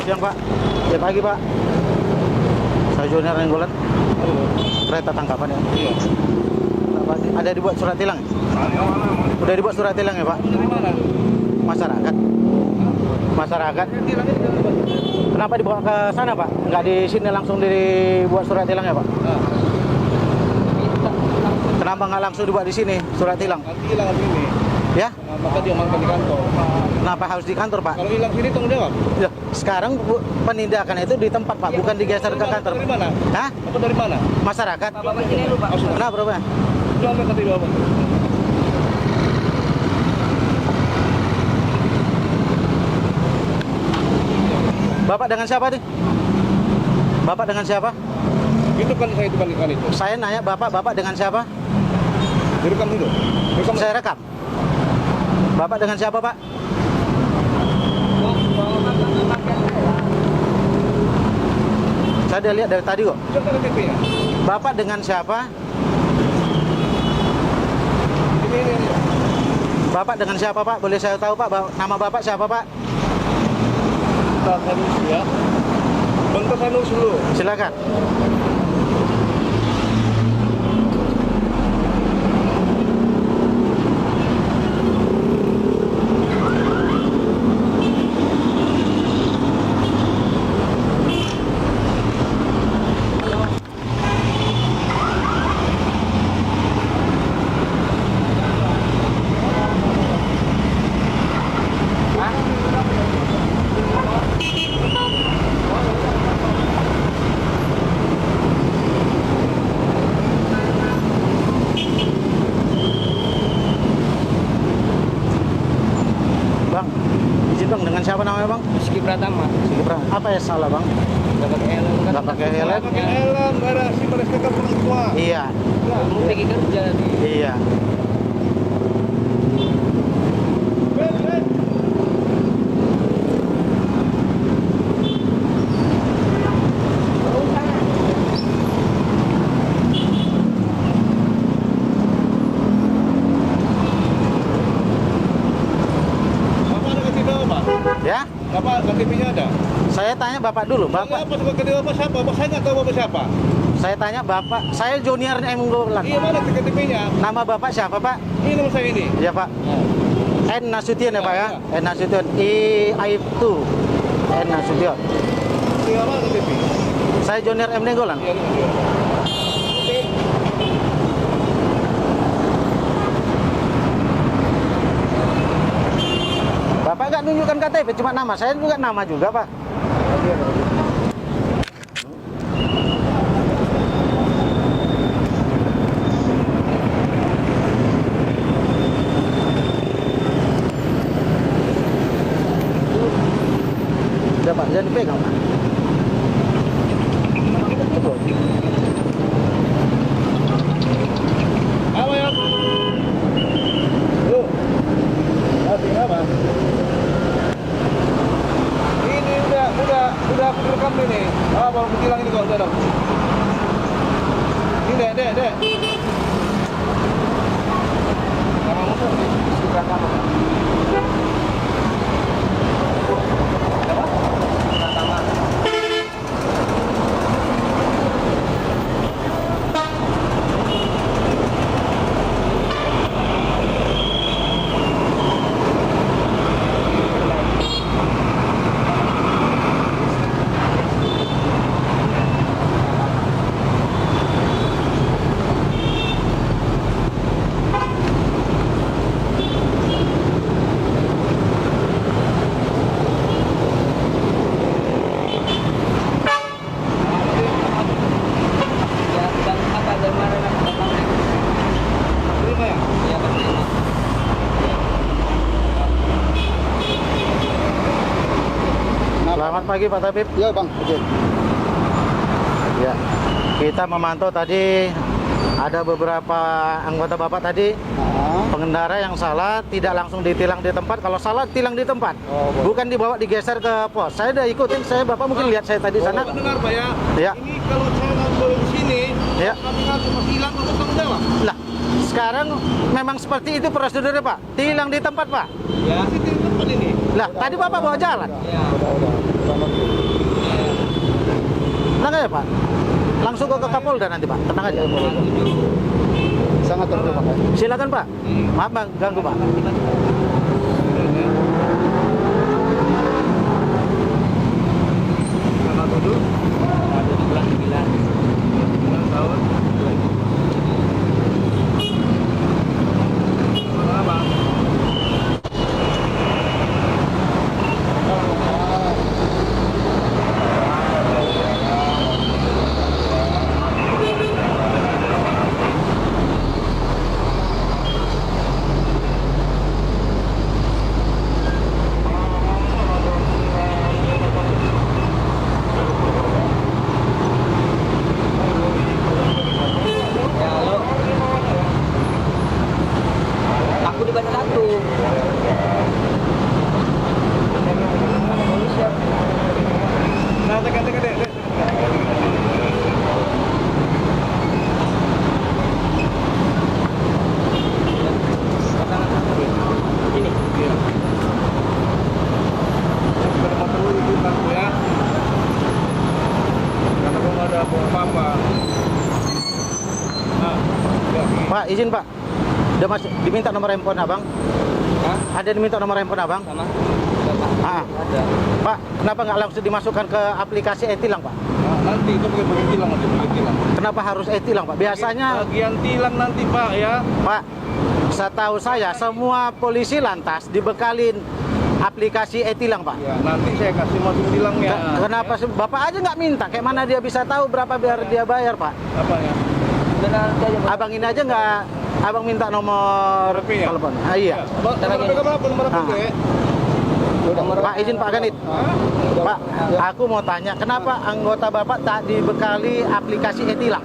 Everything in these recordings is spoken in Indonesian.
Siang Pak. Ya pagi Pak. Saya Junior Nenggolan. Kereta tangkapan ya. Iya. Ada dibuat surat tilang? Udah dibuat surat tilang ya Pak? Dari mana? Masyarakat. Masyarakat. Kenapa dibawa ke sana Pak? Nggak di sini langsung dibuat surat tilang ya Pak? Kenapa nggak langsung dibuat di sini surat tilang? Nanti hilang di sini. Ya? Maka dia makan di kantor. Kenapa harus di kantor Pak? Kalau hilang sini tanggung jawab. Ya, sekarang penindakan itu di tempat Pak, bukan digeser ke kantor. Dari mana? Hah? Apa dari mana? Masyarakat. Bapak sini lupa. Kenapa berapa? Jangan tadi bapak. Bapak dengan siapa nih? Bapak dengan siapa? Itu kan saya itu. Saya nanya Bapak dengan siapa? Direkam itu. Rekam. Saya rekam. Bapak dengan siapa Pak? Saya udah lihat dari tadi kok. Coba KTP ya. Bapak dengan siapa? Ini. Bapak dengan siapa Pak? Boleh saya tahu Pak? Nama Bapak siapa Pak? Tanus ya. Bentar Tanus dulu. Silakan. Bang, izin Bang, dengan siapa namanya Bang? Rizky Pratama. Sigipra. Apa ya salah Bang? Nggak pakai helm kan? Nggak pakai helm? Pakai helm, nggak ada si mereka kan orang tua. Iya, Mau pergi kerja nih. iya. Bapak ada KTP Bapak? Ya, Bapak KTP-nya ada? saya tanya Bapak dulu. Bapak Bapak, apa KTP Bapak siapa? Bapak saya nggak tahu Bapak siapa. saya tanya Bapak. Saya Junior Nenggolan. Iya mana KTP-nya? Nama Bapak siapa Pak? Ini nama saya ini. Ya Pak. N Nasution ya Pak ya? N Nasution. Aibtu. N Nasution. Tinggal mana KTP? Saya Junior M Nenggolan. Iya, iya. Bapak nggak nunjukkan KTP, cuma nama. Saya juga nama juga Pak. Udah Pak, jangan dipegang Pak. Betul. Apa ya? Tuh. Hati apa? Ini udah aku rekam ini. Ah, baru hilang ini kok udah dong. Ini dek. Kamu suka kamu. Terima ya? Selamat pagi Pak Tabib. Iya bang. Oke. Ya, kita memantau tadi ada beberapa anggota Bapak tadi pengendara yang salah tidak langsung ditilang di tempat. Kalau salah tilang di tempat, bukan dibawa digeser ke pos. Saya udah ikutin, Bapak mungkin lihat saya tadi sana. Benar Pak ya? Ya. Ini kalau saya ngambil di sini, Ya. kami langsung masih hilang untuk tanggung jawab. Lah, sekarang memang seperti itu prosedurnya Pak. Tilang di tempat Pak. Ya, sih di tempat ini. Lah, tadi Bapak bawa jalan. Iya. Udah. Selamat. Tenang aja Pak. Langsung ke Kapolda nanti Pak. Tenang aja. Sangat terima kasih. Silakan Pak. Maaf Bang, ganggu Pak. Tanggal 7 bulan 9 tahun 2000. Apa? ya halo, aku di Bandar Lampung. Nah, tekan dek. Ini Iya. Sepeda motor lu itu aku ya. Karena gua nggak ada apa-apa. Nah, ya. Pak, izin Pak. Udah masih diminta nomor handphone Abang? Hah? Ada diminta nomor handphone Abang? sama Bapak Ah. ada. Pak, kenapa nggak langsung dimasukkan ke aplikasi e-tilang Pak? Nah, nanti itu bagian tilang nanti bagian tilang. Kenapa harus e-tilang Pak? Biasanya Bagian tilang nanti Pak ya. Pak, setahu saya semua polisi lantas dibekalin aplikasi e-tilang Pak. Ya, nanti saya kasih masuk tilangnya. Kenapa sih Bapak aja nggak minta? Kayak mana dia bisa tahu berapa biar dia bayar Pak? Apanya? Udah nanti aja Pak. Abang ini aja nggak, Abang minta nomor HP-nya? telepon. Ah, iya. Nomor HP berapa? Nomor HP? Pak, izin Pak Ganit. Hah? Pak, aku mau tanya, kenapa anggota Bapak tak dibekali aplikasi e-tilang?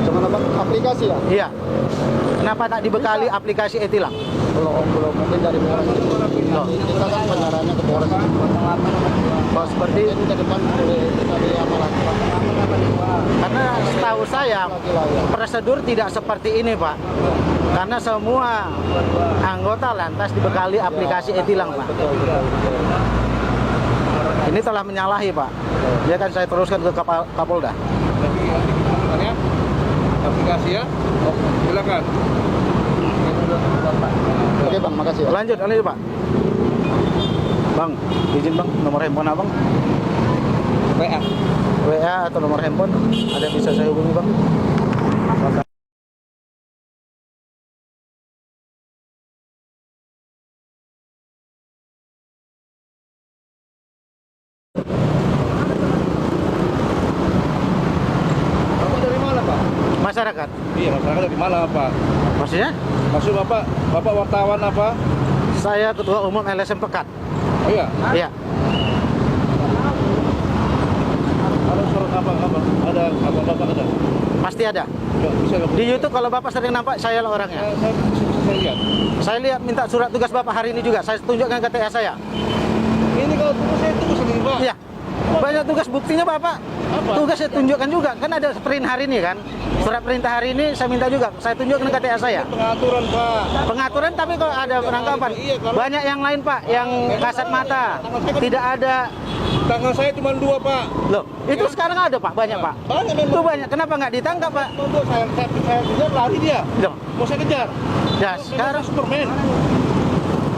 Cuman apa? Aplikasi ya? Iya. Kenapa tak dibekali aplikasi e-tilang? Belum mungkin dari Polres. Loh. Kita kan penyarannya ke Polres. Kalau seperti Ini ke depan kita di amalan. karena setahu saya prosedur tidak seperti ini Pak. Karena semua anggota lantas dibekali aplikasi e-tilang Pak. Ini telah menyalahi Pak. Ya kan saya teruskan ke Kapolda. Jadi nanti kita masukkannya aplikasi ya. Oh, silakan. Oke Bang, makasih ya. Lanjut Pak. Bang, izin Bang, nomor handphone Abang? WA. WA atau nomor handphone? Ada yang bisa saya hubungi Bang? Bapak dari mana Pak? Masyarakat. Iya, masyarakat dari mana Pak? Maksudnya? Maksud Bapak wartawan apa? Saya Ketua Umum LSM Pekat. Oh iya. Iya. Ada surat apa? Ada apa Bapak ada? Pasti ada. Ya, bisa Bapak. Di YouTube kalau Bapak sering nampak, saya lah orangnya. Bisa saya lihat. Saya lihat minta surat tugas Bapak hari ini juga. Saya tunjukkan KTA saya. Ini kalau tugas saya tugas ini Pak. Iya. Banyak tugas buktinya Bapak. Apa? Tugas saya tunjukkan juga. Kan ada sprint hari ini kan. Surat perintah hari ini saya minta juga. Saya tunjukkan KTA saya. Pengaturan Pak. Pengaturan tapi kalau ada penangkapan. Iya, kalau- Banyak yang lain Pak, yang kasat mata. Tidak ada. Tangan saya cuma 2 Pak. Loh, itu sekarang ada Pak, banyak Pak. Banyak memang. Itu banyak. Kenapa nggak ditangkap Pak? Tunggu, saya kejar lari dia. Loh, Mau saya kejar. ya sekarang Superman.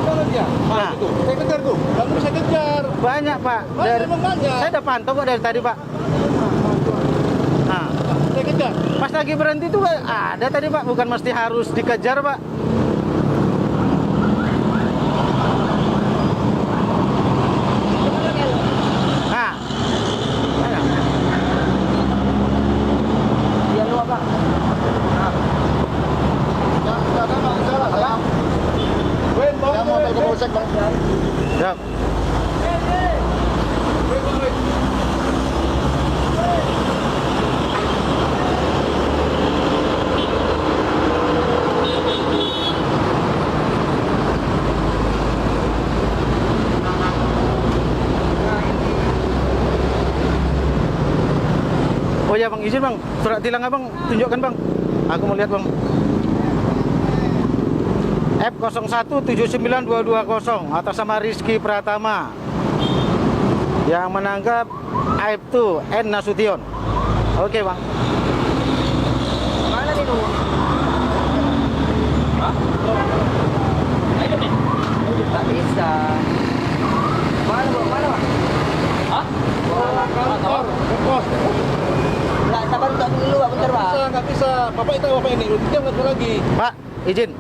Jalan dia. Nah. Itu. Saya kejar tuh. Kamu bisa kejar. banyak Pak. Banyak, memang banyak. Saya udah pantau kok dari tadi Pak. Nah, Saya kejar. pas lagi berhenti tuh Pak, ada tadi Pak, bukan mesti harus dikejar Pak. Nah, Iya lu Pak. Enggak ada masalah. Saya. Wait, saya mau ke polsek Bang. siap. Wait. Oh ya Bang, izin Bang, surat tilang Abang tunjukkan Bang. Aku mau lihat Bang. F0179220 atas nama Rizky Pratama yang menangkap Aibtu N Nasution. Oke, Bang. Mana nih dulu? Hah? Ayo nih. Tak bisa. Mana Bang? Mana Bang? Hah? Kantor, pos. Nggak, sabar dulu, bentar Bang. Nggak bisa. Bapak itu bapak ini. Dia nggak bisa lagi. Pak, izin.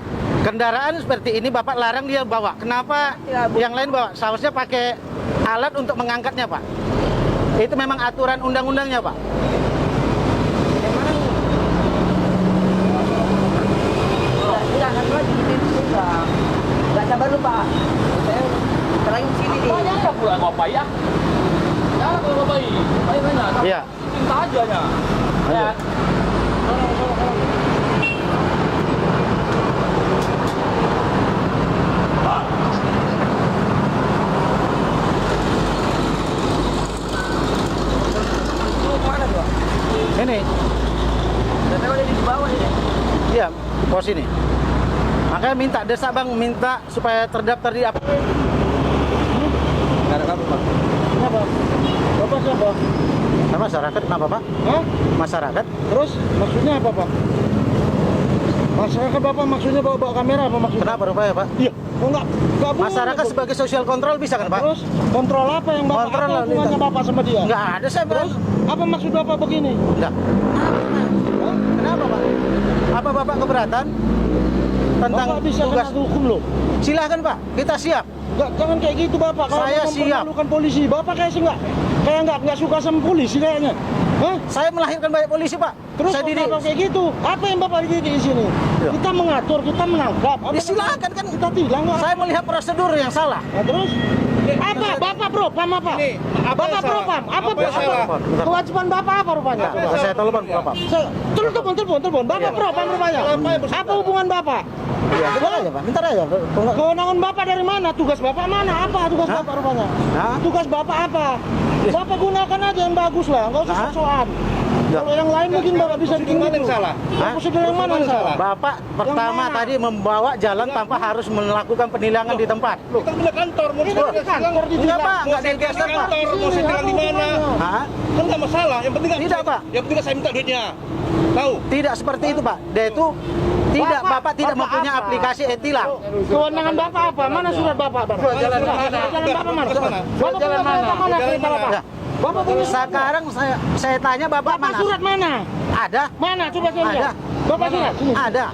Kendaraan seperti ini Bapak larang dia bawa. Kenapa Ya, Bu. yang lain bawa? Seharusnya pakai alat untuk mengangkatnya, Pak. Itu memang aturan undang-undangnya, Pak. Enggak, nanti lagi Bang. Nggak, sabar lu Pak. Saya terakhir sini nih. Banyak ya pula Bapak ya? Ya, kalau Bapak ini, Bapak mana? Iya. Cinta aja ya. Ya. Lu kemana tuh Bang? Ini, Udah tahu dia di bawah ini. iya, pos ini. Makanya minta desak Bang, minta supaya terdaftar di apa? Nggak ada kamu Bang. Kenapa? Bapak siapa? Nah, masyarakat kenapa, Pak? Hah? Masyarakat? Terus maksudnya apa, Pak? Masyarakat Bapak maksudnya bawa kamera apa maksudnya? Kenapa rupanya, Pak? Iya. Oh, nggak boleh. Masyarakat sebagai social control bisa kan, Pak? Terus kontrol apa yang Bapak? Kontrol Apa lalu hubungannya lintas. Bapak sama dia? Nggak ada saya Terus apa maksud Bapak begini? Enggak. Hah? Kenapa, Pak? Apa Bapak keberatan tentang Bapak bisa tugas? kena hukum loh. Silahkan, Pak. Kita siap. Nggak, jangan kayak gitu Bapak. Kalau Saya Bapak siap. mempermalukan polisi, Bapak kayak nggak suka sama polisi kayaknya. Hah? Saya melahirkan banyak polisi, Pak. Terus saya didik. Bapak kayak gitu, apa yang Bapak didik di sini? Ya. Kita mengatur, kita menangkap. Apa Ya, silakan kan. kita tilang nggak? Saya melihat prosedur yang salah. Nah, terus apa? Bapak propam apa? Ini, apa Bapak yang salah? propam. Apa Apa yang salah? kewajiban Bapak apa rupanya? Apa yang salah? Saya telepon, Bapak. Telepon. Bapak propam rupanya. Apa hubungan Bapak? Ya, bentar aja, Pak. Bentar aja. Tunggu. Kewenangan Bapak dari mana? Tugas Bapak mana? Apa tugas Hah? Bapak rupanya? Hah? Tugas Bapak apa? Bapak gunakan aja yang bagus lah, nggak usah Hah? sok-sokan. Ya. Kalau yang lain mungkin Bapak bisa bikin Mana gitu. yang salah? Hah? Prosedur yang mana yang salah? Bapak pertama mana? tadi membawa jalan tanpa harus melakukan penilangan di tempat. Kita punya kantor, mau Ini kita di kantor di Enggak, Pak. mau Enggak saya di tilang di Pak. kantor, mau saya tilang di mana? Hah? Kan nggak masalah, yang penting Tidak, Pak. Yang penting saya minta duitnya. Tahu? Tidak seperti itu, Pak. Dia itu tidak, Bapak tidak Bapak mempunyai apa? aplikasi e-tilang. Kewenangan Bapak apa? Mana surat Bapak? Jalan mana? Jalan Bapak mana? Jalan mana? Bapak punya kereta mana? Jalan Kereta mana? Bapak? Ya. Bapak punya surat mana? Sekarang saya tanya Bapak Bapak mana? surat mana? Ada? Mana? Coba saya Ada. lihat. Bapak surat? Sini. Ada.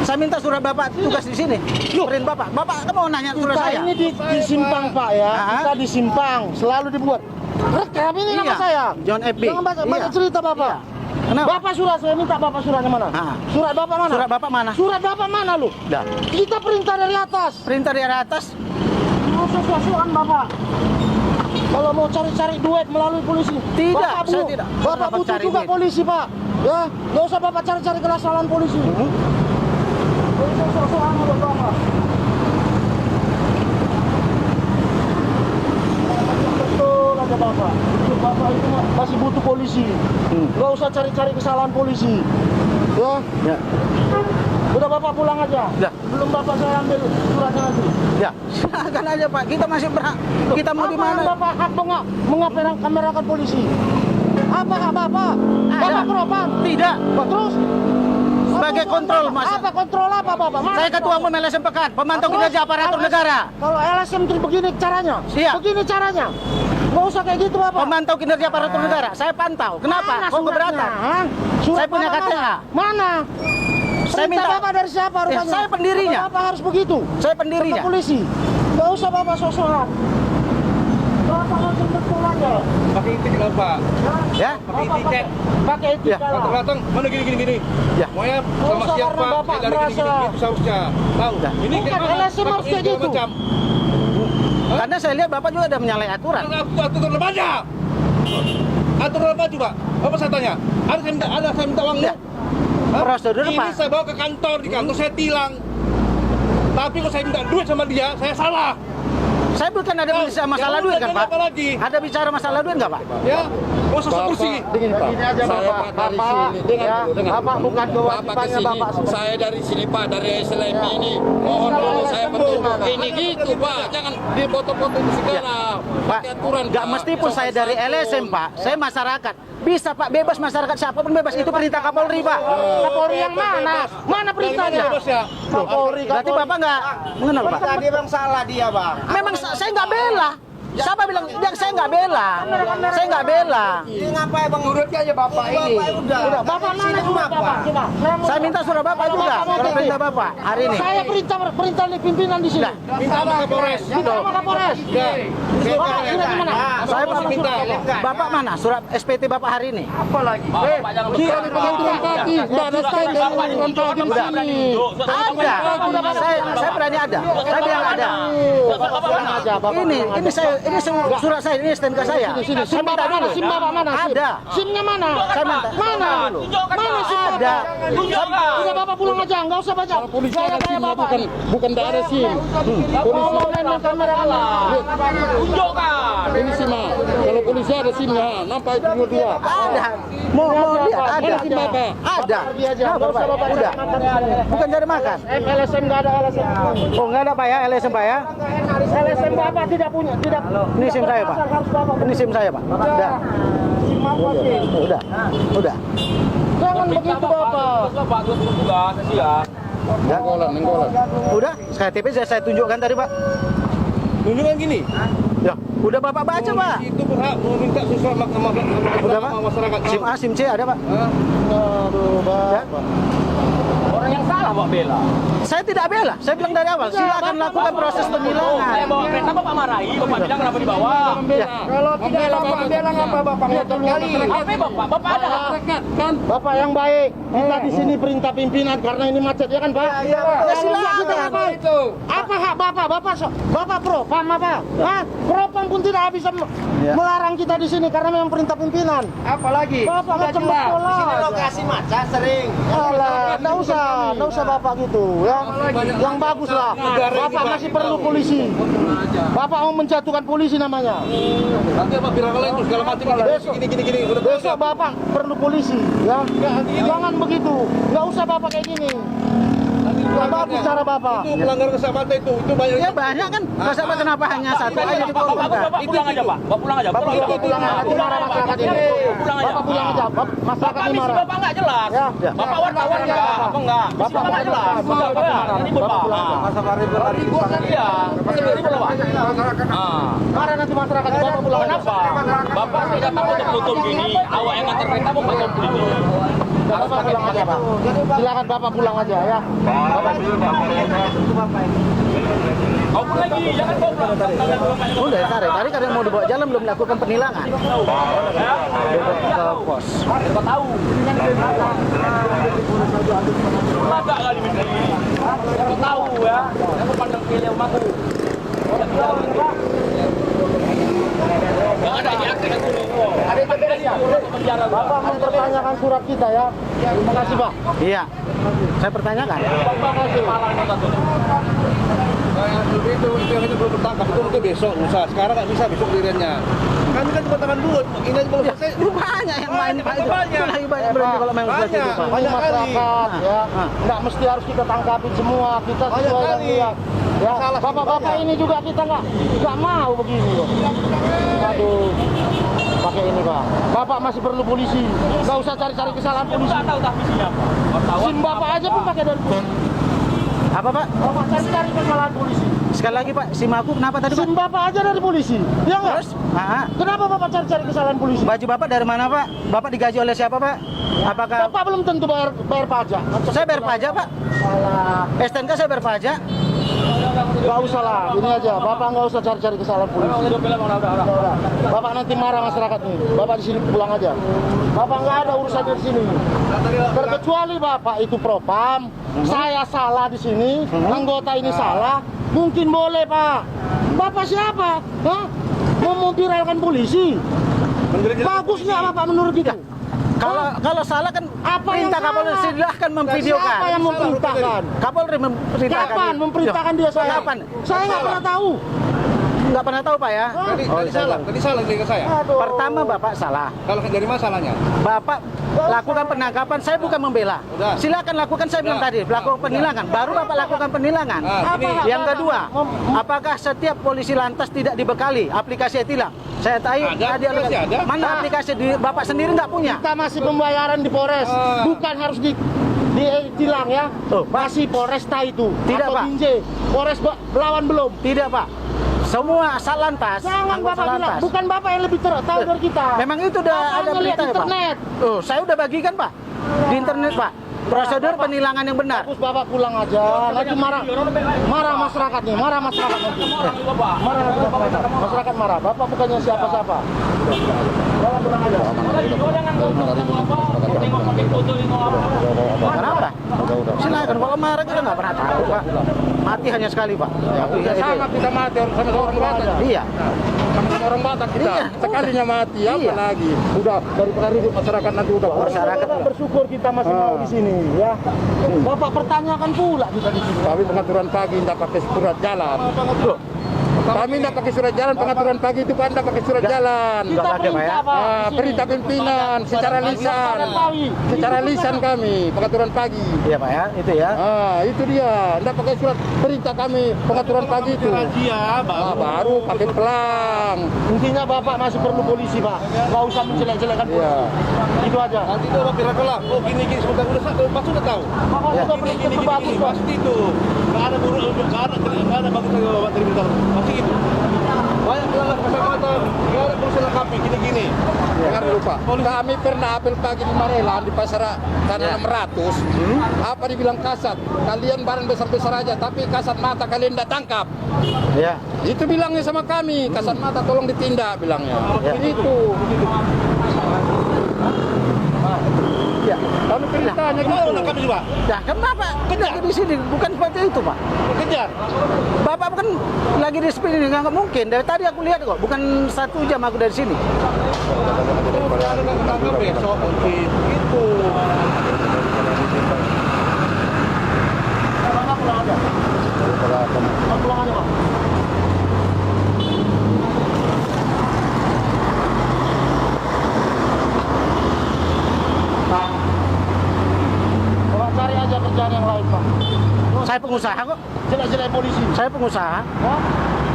Saya minta surat Bapak tugas di sini. Print Bapak. Bapak kan mau nanya surat Kita saya. ini di simpang Pak ya. Hah? Kita di simpang selalu dibuat. Rekam ini nama Iya. saya. John F. B. Jangan banyak Iya. cerita Bapak. Iya. Kenapa? Bapak surat saya minta Bapak suratnya mana? Ah. Surat Bapak mana? Surat Bapak mana? Surat Bapak mana lu? Dah. Kita perintah dari atas. Perintah dari atas. Mau sesuatu Bapak. Kalau mau cari-cari duit melalui polisi. Tidak, Bapak, saya tidak. Bapak Saya butuh cari juga duit. polisi Pak. Ya, nggak usah Bapak cari-cari kesalahan polisi. Nggak usah sesuatu buat Bapak. Betul aja Bapak. Bapak itu masih butuh polisi. Nggak usah cari-cari kesalahan polisi. Ya, Ya. udah Bapak pulang aja. Ya. Belum Bapak saya ambil suratnya lagi. Ya. Silakan aja, Pak. Kita masih berhak. Kita mau di Apa yang mana? Bapak hak mengamerakan polisi? Apa hak Bapak? Ada. Bapak propam? Tidak. Terus? Sebagai Apa kontrol, Bapak? Mas. Apa kontrol apa Bapak? Mana Saya ketua umum LSM Pekan, pemantau kinerja aparatur negara. Kalau LSM itu begini caranya? Iya. Begini caranya? Nggak usah kayak gitu Bapak. Pemantau kinerja aparatur negara. Saya pantau. Kenapa? Mana Kok suratnya? keberatan? Hah? Surat Saya punya Bapak KTA. Mana? Saya Perintah minta- Bapak dari siapa rupanya? saya pendirinya. Kenapa Bapak harus begitu? Saya pendirinya. Bapak polisi. Nggak usah Bapak sok-sokan. Bapak langsung betul aja. Pakai itik kenapa? Ya? Pakai Bapak tiket. pakai itu Ya. cara. Datang, mana gini. Ya. Maunya sama usah siapa? karena Bapak Dari merasa- gini, itu seharusnya. Tahu? Ya. Ini Bukan, kayak mana? LSM harus Pakai kayak segala gitu. macam. Karena saya lihat Bapak juga ada menyalahi aturan. Karena aku aturan lembaga. Aturan apa coba? Apa saya tanya? Ada saya minta uang Ya. Hah? Prosedur, Ini Pak. saya bawa ke kantor, di kantor saya tilang. Tapi kalau saya minta duit sama dia, saya salah. Saya bukan ada bicara masalah duit kan, Pak? Apa lagi? Ada bicara masalah duit nggak, Pak? Ya, mau sosok kursi. Begini Pak, Begini aja, saya Bapak. Pak dari Bapak, sini. dengar Ya, dulu, dengar Bapak dulu. bukan Bapak kewajibannya kesini, Bapak sebagai- saya dari sini Pak, dari SLM ini. Mohon dulu saya petunjuk. Ini gitu Pak, jangan dipoto-foto di segala. Pak, Pakai aturan. nggak Pak. mesti pun saya dari LSM, Pak. Saya masyarakat. Bisa, Pak, bebas masyarakat, siapapun bebas. Itu perintah Kapolri, Pak. Kapolri yang mana? Mana perintahnya? Bos ya. Kapolri, Berarti Bapak nggak mengenal, Pak? Tadi bang salah dia bang. Memang saya nggak bela. Siapa bilang saya nggak bela? Saya nggak bela. Ini ngapain bang? Turutnya aja Bapak ini. Udah. Bapak mana surat Bapak? Saya minta surat Bapak juga. Surat perintah Bapak hari ini. Saya perintah pimpinan di sini. Minta sama Kapolres. Minta sama Kapolres. Ya. Bapak surat mana? Saya Bapak minta. Bapak mana? Surat SPT Bapak hari ini. Dia di pengaturan kaki. Tidak ada stand dari pengaturan kaki di sini. Ada. Saya berani ada. Saya bilang ada. Bapak pulang aja. Bapak Ini pulang aja. ini surat saya, ini STNK saya. Sini, SIM Bapak mana? SIM Bapak mana? SIM? Ada. SIM-nya mana? Saya minta. Mana? Mana SIM Ada. Bapak? Udah Bapak pulang aja, nggak usah banyak. Gaya-gaya Bapak. Bukan daerah SIM. Bapak mau main kamera Ini SIM. Kalau polisi ada SIM-nya, nampak itu dua. Ada. Mau lihat ada. Mana SIM Bapak? Ada. Pergi aja, Nah, nggak usah Bapak. Bapak Udah. cari makan di sini. Bukan cari makan. LSM nggak ada LSM. Oh, nggak ada Pak ya, LSM Pak ya. LSM Bapak tidak punya, tidak. Ini SIM saya, Pak. Ini SIM saya, Pak. Udah. SIM apa sih? Udah. Jangan begitu Bapak. Nenggolan. Udah. KTP saya tunjukkan tadi, Pak. Tunjukkan gini. Ya, udah Bapak baca, Pak. Itu berhak meminta sesuatu sama Udah, Pak. masyarakat. SIM A, SIM C ada, Pak. Aduh, Ya. Bapak. Orang yang salah Pak bela. Saya tidak bela. Saya bilang dari awal, silakan lakukan proses Saya penilangan. bawa kereta Bapak marahi, Bapak bilang kenapa dibawa? Ya. Kalau tidak Bapak bilang apa Bapak ngotot kali? Apa Bapak? Bapak ada hak. Bapak yang baik, kita di sini perintah pimpinan karena ini macet ya kan Pak? Ya, silakan. Kita ngapain? Apa hak Bapak? Bapak propam apa? Hah? Propam pun tidak bisa Ya. melarang kita di sini karena memang perintah pimpinan. Apalagi? Bapak macam bola. Di sini lokasi macet sering. Alah, nggak usah Bapak gitu ya. Yang bagus lah. Bapak masih perlu polisi. Bapak mau menjatuhkan polisi namanya. Nanti apa viral itu segala macam gini. Udah Besok Bapak perlu polisi ya. Jangan begitu. Nggak usah Bapak kayak gini. Nggak bagus cara Bapak. itu melanggar keselamatan itu banyak. Ya banyak kan. Masa Pak kenapa hanya satu aja dikorbankan? Bapak pulang aja Pak. Bapak pulang aja. Bapak pulang aja. Nanti marah masyarakat ini. Pulang aja. Bapak pulang aja. Masyarakat Bapak ini misi marah. Bapak nggak jelas. Ya. Bapak wartawan enggak? Apa enggak? Misi Bapak Bapak nggak jelas. masyarakat marah. Ini Bapak. Bapak pulang aja. Ribut kan dia. Masa ribut loh Pak. Marah nanti masyarakat. Bapak pulang aja. Kenapa? Bapak tidak takut tertutup gini. Awak yang nganter kereta Bapak tutup gini. Bapak pulang aja Pak. Silakan Bapak pulang aja ya. Kau pun lagi, jangan kau pulang. Udah tarik. Tadi kadang mau dibawa jalan belum melakukan penilangan. Ke pos. Kau tahu. Maka kali ini. Kau tahu ya. Aku pandang pilih rumahku. Gak ada yang akan aku. Ada penjara. Bapak mempertanyakan surat kita ya. Terima kasih Pak. Iya. Saya pertanyakan. Terima kasih. Itu yang itu belum tertangkap itu besok lusa. Sekarang nggak bisa besok diriannya. Kami kan cuma tangan dulu. Ini aja belum selesai. Itu banyak yang main Pak itu. Banyak. Lagi banyak berarti kalau memang sudah Banyak. itu Pak. Banyak Banyak kali. masyarakat ya. Nggak mesti harus kita tangkapin semua. Kita Banyak sesuai yang kali. lihat. Ya, Salah bapak-bapak banyak. ini juga kita nggak mau begini loh. Aduh, pakai ini Pak. Bapak masih perlu polisi. Nggak usah cari-cari kesalahan polisi. Nggak tahu dah misinya apa. Wartawan. SIM Bapak aja pun pakai dari polisi. Apa Pak? Bapak cari-cari kesalahan polisi. Sekali lagi Pak, SIM aku kenapa tadi Pak? SIM Bapak aja dari polisi. Ya nggak? Terus? Ah, Kenapa Bapak cari-cari kesalahan polisi? baju Bapak dari mana Pak? Bapak digaji oleh siapa Pak? Apakah Bapak belum tentu bayar pajak. saya bayar pajak Pak? Salah. STNK saya bayar pajak. Nggak usah lah, ini aja. Bapak nggak usah cari-cari kesalahan polisi. Udah. Bapak nanti marah masyarakat nih. Bapak di sini pulang aja. Bapak nggak ada urusan di sini. Terkecuali Bapak itu propam, saya salah di sini, anggota ini salah, mungkin boleh Pak. Bapak siapa? Hah? Mau memviralkan polisi? Bagus nggak Bapak menurut kita? Kalau salah kan Apa yang perintah Kapolri salah? silahkan memvideokan. Siapa yang memperintahkan? Kapolri memperintahkan. Kapan memperintahkan dia saya? Kapan? Saya nggak pernah tahu. Nggak pernah tahu Pak ya? Tadi salah ke saya. Aduh. Pertama Bapak salah. Kalau dari masalahnya. Bapak lakukan penangkapan, saya bukan membela. Udah. Silakan lakukan, saya bilang tadi, lakukan penilangan. Baru Bapak lakukan penilangan. Yang kedua, apakah setiap polisi lantas tidak dibekali aplikasi tilang? Saya tahu Ada, tadi aplikasi ada. mana aplikasi di Bapak sendiri nggak punya? Kita masih pembayaran di Polres, bukan harus ditilang ya. Oh, Masih Polresta itu. Tidak, atau Pak. Binjai. Polres Belawan belum. Tidak Pak. Semua Satlantas, Jangan anggota Bapak bilang, Satlantas. bukan Bapak yang lebih tahu dari kita. Memang itu udah Bapak ada hanya lihat berita ya Pak? internet. Oh, saya udah bagikan Pak di internet Pak. Prosedur penilangan yang benar. Bagus Bapak pulang aja. Nanti marah masyarakat nih, marah masyarakat nanti. Marah nanti masyarakat marah. Bapak bukannya siapa-siapa. Bapak pulang aja. Kenapa? Silakan, kalau marah kita nggak pernah tahu Pak. Mati hanya sekali Pak. Sama kita mati sama orang Batak. Iya. Sama orang Batak kita. Iya. Sekalinya mati, apa Iya. lagi? Udah daripada ribut masyarakat nanti udah Masyarakat Bapak bersyukur kita masih mau di sini ya. Bapak pertanyakan pula kita di sini. Tapi pengaturan pagi tidak pakai surat jalan. Kami tidak pakai surat jalan, pengaturan pagi itu Anda pakai surat jalan. Kita pakai, Pak, ya? perintah Pak. di sini. Perintah pimpinan secara lisan. Secara lisan kami, pengaturan pagi. Iya Pak ya, itu ya. Itu dia. Tidak pakai surat perintah kami, pengaturan pagi itu. Baru pakai pelang. Intinya Bapak masih perlu polisi Pak. Gak usah menjelek-jelekkan polisi. Iya. Itu aja. Nanti itu orang bilang, oh gini sebentar udah sudah tahu. Bapak Ya. sudah perlu tentu bagus Pak. Pasti itu. Nggak ada buruk, nggak ada bagus lagi Bapak dari bentar. Pasti itu. Banyak bilang kata-kata, nggak ada polisi lengkapi gini-gini. Jangan lupa, kami pernah apel pagi di Marelan di pasar tanah 600. Apa dibilang kasat? Kalian barang besar-besar aja, tapi kasat mata kalian tidak tangkap. Iya. Itu bilangnya sama kami, kasat mata tolong ditindak bilangnya. Ya. Itu. Iya. Kami perintahnya gitu. Mau lengkapi juga. Nah, kan Bapak tidak di sini, bukan seperti itu Pak. Kejar. Bapak kan lagi di sini, nggak mungkin. Dari tadi aku lihat kok, bukan 1 jam aku dari sini. Ada ketangkap besok mungkin. Gitu. Bapak pulang aja. Bapak pulang aja Pak. Bapak cari aja kerjaan yang lain Pak. Saya pengusaha kok. Jelek-jelek polisi. Saya pengusaha. Hah?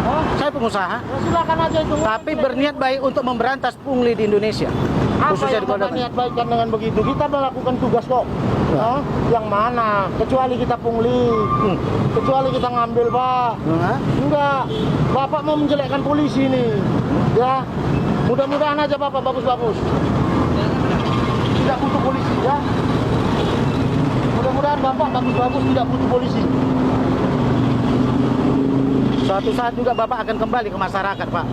Hah? Saya pengusaha. Ya, silakan aja itu. Tapi berniat baik untuk memberantas pungli di Indonesia. Apa Khususnya yang di Kota Bapak Bandung. niat baikkan dengan begitu? Kita melakukan tugas kok. Hah? Yang mana? Kecuali kita pungli. Kecuali kita ngambil Pak. Hah? Enggak. Bapak mau menjelekkan polisi ini. Ya. Mudah-mudahan aja Bapak bagus-bagus. Tidak butuh polisi ya. Mudah-mudahan Bapak bagus-bagus tidak butuh polisi. Suatu saat juga Bapak akan kembali ke masyarakat, Pak.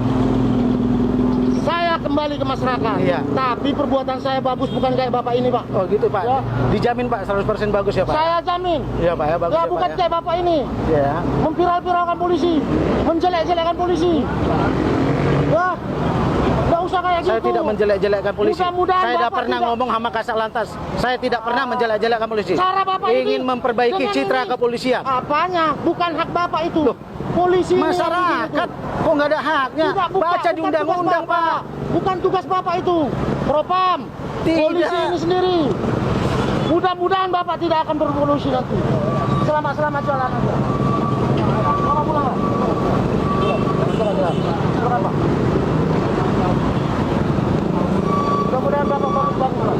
Saya kembali ke masyarakat. Iya. Tapi perbuatan saya bagus bukan kayak Bapak ini, Pak. Oh gitu, Pak. Ya. Dijamin, Pak, 100% bagus ya, Pak? Saya jamin. Iya, Pak, ya, bagus Ya ya, bukan Pak, ya. kayak Bapak ini. Iya. Memviral-viralkan polisi, menjelek-jelekkan polisi. Ya. Nggak usah kayak Saya gitu. tidak menjelek-jelekkan polisi. Mudah-mudahan Saya tidak Bapak pernah tidak- ngomong sama Kasat Lantas. Saya tidak pernah menjelek-jelekkan polisi. Cara Bapak ini Ingin memperbaiki dengan citra ini. kepolisian. Apanya? Bukan hak Bapak itu. Loh, Polisi ini yang Masyarakat begitu. kok nggak ada haknya? Tidak, Baca di bukan undang-undang, tugas Bapak. Pak. Bukan tugas Bapak itu. Propam. Tidak. Polisi ini sendiri. Mudah-mudahan Bapak tidak akan berpolusi nanti. Selamat-selamat jalan aja. Bapak pulang lah. Jalan. Pulang, Pak. Mudah-mudahan Bapak bagus-bagus lah.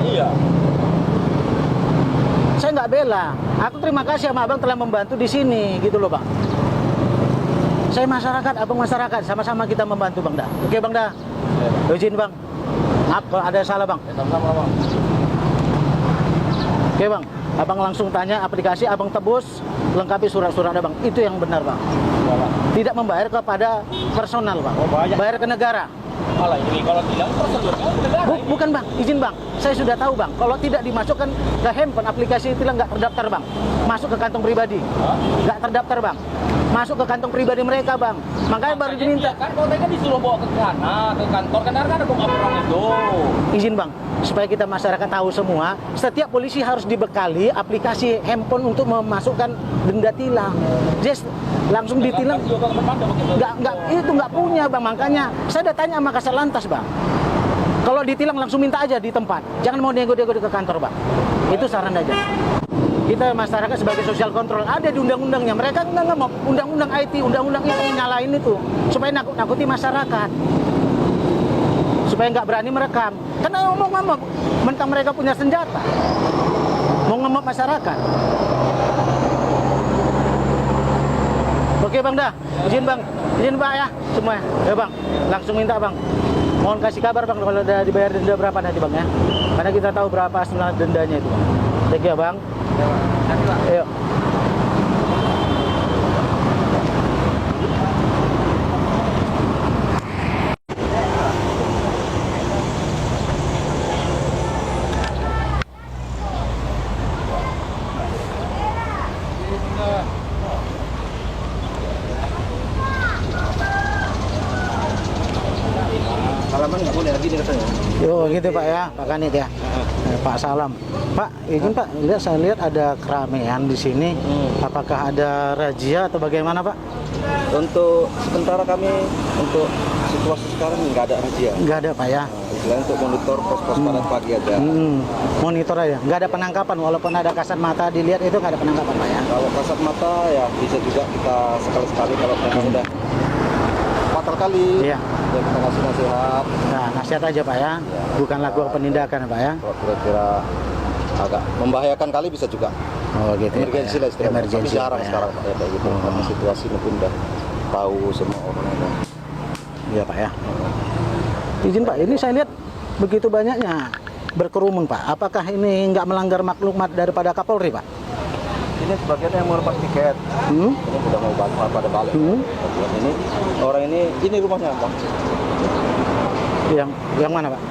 Ya. Saya nggak bela. Aku terima kasih sama abang telah membantu di sini, gitu loh, Pak. Saya masyarakat, abang masyarakat, sama-sama kita membantu, Bang Da. Oke, Bang Da. Izin, Bang. Maaf kalau ada yang salah, Bang. Sama-sama, Bang. Oke bang, abang langsung tanya aplikasi, abang tebus, lengkapi surat-surat abang. Itu yang benar bang. Tidak membayar kepada personal bang, bayar ke negara. Malah ini kalau tilang prosedurnya negara. Bukan bang, izin bang. Saya sudah tahu bang. Kalau tidak dimasukkan ke handphone, aplikasi tilang nggak terdaftar bang. Masuk ke kantong pribadi, nggak terdaftar bang. Masuk ke kantong pribadi mereka bang. Makanya baru diminta. Kan kalau mereka disuruh bawa ke sana, ke kantor kan ada orang itu. Izin bang, supaya kita masyarakat tahu semua, setiap polisi harus dibekali aplikasi handphone untuk memasukkan denda tilang. Just langsung ditilang. Nggak punya bang. Makanya saya udah tanya sama Kasat Lantas bang. Kalau ditilang langsung minta aja di tempat. Jangan mau nego-nego ke kantor bang. Itu saran aja. Kita masyarakat sebagai sosial kontrol ada di undang-undangnya. Mereka nggak mau undang-undang IT, undang-undang itu nyalain itu supaya nakuti masyarakat. Supaya nggak berani merekam. Karena ngomong-ngomong, mentang mereka punya senjata, mau ngemok masyarakat. Oke bang dah, izin pak ya semua ya bang, langsung minta bang. Mohon kasih kabar bang kalau udah dibayar denda berapa nanti bang ya. Karena kita tahu berapa sebenarnya dendanya itu bang. Thank you bang. Ayo. Halaman nggak boleh lagi nih katanya. Yo gitu Pak ya, Pak Kanit ya. Pak Salam. Pak, izin Pak, saya lihat ada keramaian di sini. Apakah ada razia atau bagaimana Pak? Untuk sementara kami untuk situasi sekarang nggak ada razia. Nggak ada Pak ya. Selain untuk monitor pos-pos pada pagi aja. Monitor aja, nggak ada penangkapan walaupun ada kasat mata dilihat itu nggak ada penangkapan Pak ya. Kalau kasat mata ya bisa juga kita sekali-sekali kalau memang udah fatal kali. Iya. Ya kita kasih nasihat. Nah, nasihat aja Pak ya. Bukan lakukan penindakan Pak ya. Kalau kira-kira agak membahayakan kali bisa juga. Oh gitu. Emergensi lah istilahnya. Tapi Emergensi. jarang Pak, ya. sekarang Pak ya kayak gitu. Karena situasi mungkin udah tahu semua orang ada. Iya Pak ya. Izin Pak, ini saya lihat begitu banyaknya berkerumun Pak. Apakah ini nggak melanggar maklumat daripada Kapolri Pak? Ini sebagian yang mau lepas tiket. Ini sudah mau pada balik. Ini orang ini rumahnya Bang. Yang mana Pak?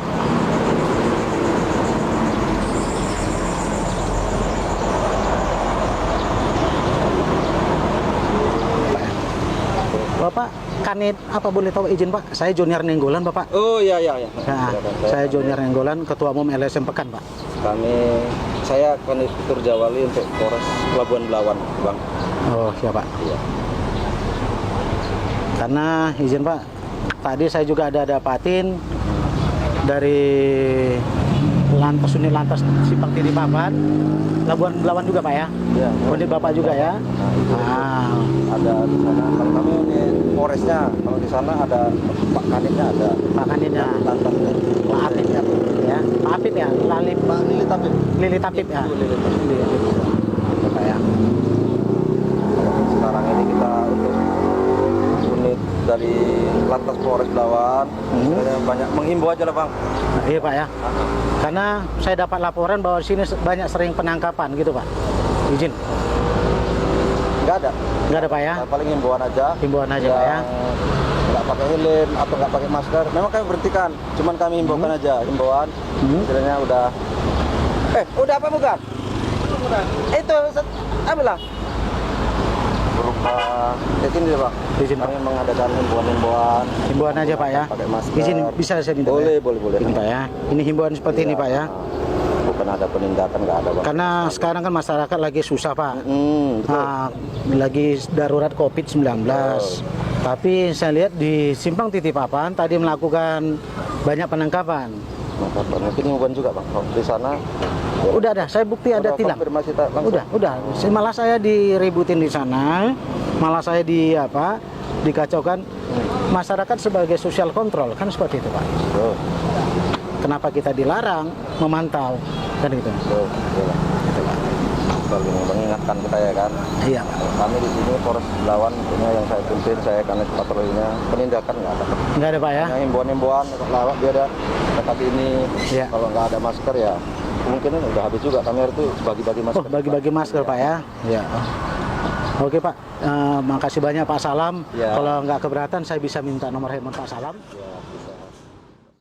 Bapak Kanit, apa boleh tahu izin Pak? Saya Junior Nenggolan Bapak. Oh iya. Nah, saya Junior Nenggolan, Ketua Umum LSM Pekan Pak. Saya Konditor Jawali untuk Polres Pelabuhan Belawan Bang. Oh iya Pak. Iya. Karena izin Pak, tadi saya juga ada dapatin dari unit lantas Simpang Tiri Papan, Labuan Belawan juga Pak ya. Iya. Kondit Bapak juga ya. Ada di sana. Kalau kami ini Polresnya, kalau di sana ada Pak Kanitnya ada. Pak Kanitnya. Lantasnya. Pak Apip ya. Pak Apip ya. Pak Lili Tapip. Lili Tapip ya. Lili Tapip. Pak ya. Sekarang ini kita untuk unit dari Lantas Polres Belawan banyak menghimbau aja lah Bang. Iya Pak ya. Karena saya dapat laporan bahwa di sini banyak sering penangkapan gitu Pak. Izin. Nggak ada. Nggak ada Pak ya. Paling himbauan aja. Himbauan aja Pak ya. Nggak pakai helm atau nggak pakai masker. Memang kami berhentikan. Cuman kami himbaukan aja. Himbauan. Istilahnya udah. Udah apa bukan? Itu ambillah. Berupa sini deh Pak. Izin Pak. Kami mengadakan himbauan-himbauan. Himbauan aja Pak ya. Pakai masker. Izin bisa saya minta? Boleh, Pak, ya? boleh. Ini Pak ya. Ini himbauan seperti ini Pak ya. Bukan ada penindakan, nggak ada Pak. Karena sekarang kan masyarakat lagi susah Pak. Betul. Lagi darurat COVID-19. Tapi saya lihat di Simpang Titi Papan tadi melakukan banyak penangkapan. Mungkin himbauan juga Bang. Di sana Udah ada, saya bukti ada tilang. konfirmasi langsung. Udah. Malah saya diributin di sana, malah saya dikacaukan. Masyarakat sebagai sosial kontrol kan seperti itu Pak. Betul. Kenapa kita dilarang memantau kan gitu? Betul. Gitu Pak. Sekali mengingatkan kita ya kan. Iya Pak. Kami di sini Polres Belawan punya yang saya pimpin, saya kanit patrolinya, penindakan nggak ada. Nggak ada Pak ya? Hanya himbauan-himbauan lewat dia ada. Tapi ini Iya. kalau nggak ada masker ya kemungkinan udah habis juga. Kami itu bagi-bagi masker. Oh, bagi-bagi masker Pak ya? Ya. Oke Pak, makasih banyak Pak Salam. Ya. Kalau nggak keberatan saya bisa minta nomor handphone Pak Salam. Ya.